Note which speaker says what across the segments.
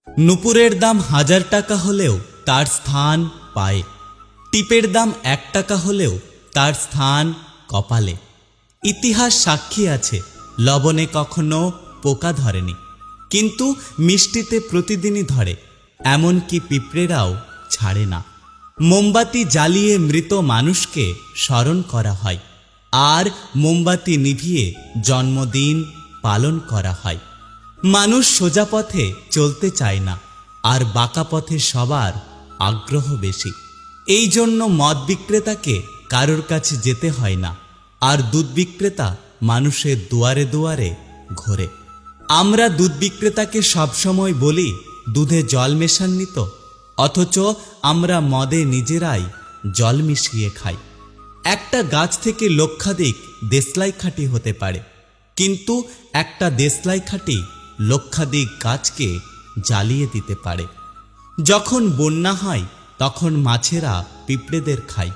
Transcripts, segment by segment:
Speaker 1: নুপুরের দাম 1000 টাকা হলেও তার স্থান পায়ে, টিপের দাম 1 টাকা হলেও তার স্থান কপালে। ইতিহাস সাক্ষী আছে লবণে কখনো পোকা ধরেনি, কিন্তু মিষ্টিতে প্রতিদিনই ধরে, এমনকি পিঁপড়েরাও ছাড়ে না। মোমবাতি জ্বালিয়ে মৃত মানুষকে স্মরণ করা হয়, আর মোমবাতি নিভিয়ে জন্মদিন পালন করা হয়। মানুষ সোজা পথে চলতে চায় না, আর বাঁকা পথে সবার আগ্রহ বেশি। এই জন্য মদ বিক্রেতাকে কারোর কাছে যেতে হয় না, আর দুধ বিক্রেতা মানুষের দুয়ারে দুয়ারে ঘোরে। আমরা দুধ বিক্রেতাকে সবসময় বলি দুধে জল মেশাননি তো, অথচ আমরা মদে নিজেরাই জল মিশিয়ে খাই। একটা গাছ থেকে লক্ষাধিক দেশলাই খাঁটি হতে পারে, কিন্তু একটা দেশলাই খাঁটি লক্ষাধিক গাছকে জ্বালিয়ে দিতে পারে। যখন বন্যা হয় তখন মাছেরা পিঁপড়েদের খায়,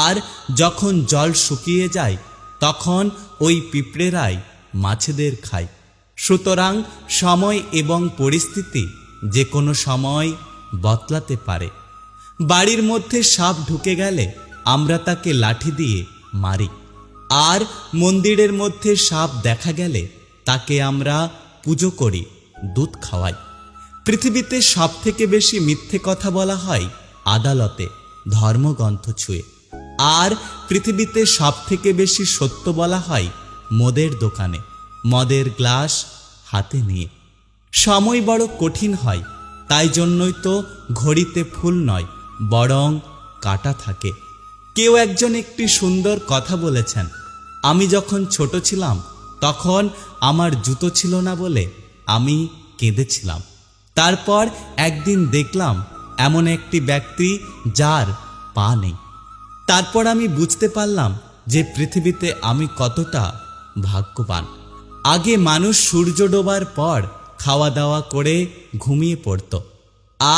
Speaker 1: আর যখন জল শুকিয়ে যায় তখন ওই পিঁপড়েরাই মাছেদের খায়। সুতরাং সময় এবং পরিস্থিতি যে কোনো সময় বদলাতে পারে। বাড়ির মধ্যে সাপ ঢুকে গেলে আমরা তাকে লাঠি দিয়ে মারি, আর মন্দিরের মধ্যে সাপ দেখা গেলে তাকে আমরা পুজো করি, দুধ খাওয়াই। পৃথিবীতে সবথেকে বেশি মিথ্যে কথা বলা হয় আদালতে, ধর্মগ্রন্থ ছুঁয়ে। আর পৃথিবীতে সবথেকে বেশি সত্য বলা হয় মদের দোকানে, মদের গ্লাস হাতে নিয়ে। সময় বড় কঠিন হয়, তাই জন্যই তো ঘড়িতে ফুল নয়, বরং কাঁটা থাকে। কেউ একজন একটি সুন্দর কথা বলেছেন, আমি যখন ছোট ছিলাম তখন আমার জুতো ছিল না বলে আমি কেঁদেছিলাম। তারপর একদিন দেখলাম এমন একটি ব্যক্তি যার পা নেই। তারপর আমি বুঝতে পারলাম যে পৃথিবীতে আমি কতটা ভাগ্যবান। আগে মানুষ সূর্য ডোবার পর খাওয়া দাওয়া করে ঘুমিয়ে পড়ত,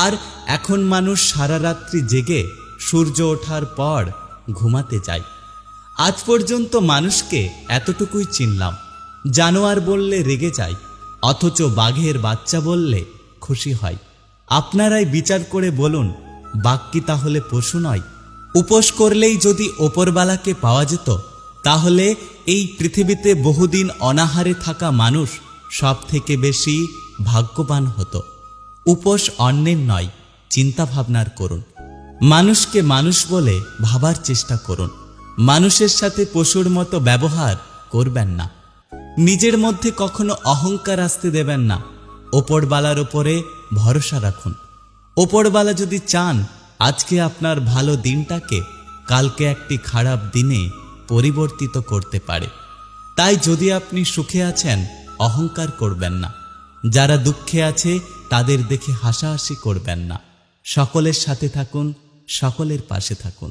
Speaker 1: আর এখন মানুষ সারা রাত্রি জেগে সূর্য ওঠার পর ঘুমাতে যায়। আজ পর্যন্ত মানুষকে এতটুকুই চিনলাম, জানোয়ার বললে রেগে যায়, অথচ বাঘের বাচ্চা বললে খুশি হয়। আপনারাই বিচার করে বলুন, বাঘ কি তাহলে পশু নয়? উপোস করলেই যদি ওপরবালাকে পাওয়া যেত, তাহলে এই পৃথিবীতে বহুদিন অনাহারে থাকা মানুষ সব থেকে বেশি ভাগ্যবান হতো। উপোস অন্যের নয়, চিন্তা ভাবনার করুন। মানুষকে মানুষ বলে ভাবার চেষ্টা করুন। মানুষের সাথে পশুর মতো ব্যবহার করবেন না। নিজের মধ্যে কখনো অহংকার আসতে দেবেন না। ওপরবালার উপরে ভরসা রাখুন। ওপরবালা যদি চান আজকে আপনার ভালো দিনটাকে কালকে একটি খারাপ দিনে পরিবর্তিত করতে পারে। তাই যদি আপনি সুখে আছেন, অহংকার করবেন না। যারা দুঃখে আছে তাদের দেখে হাসাহাসি করবেন না। সকলের সাথে থাকুন, সকলের পাশে থাকুন।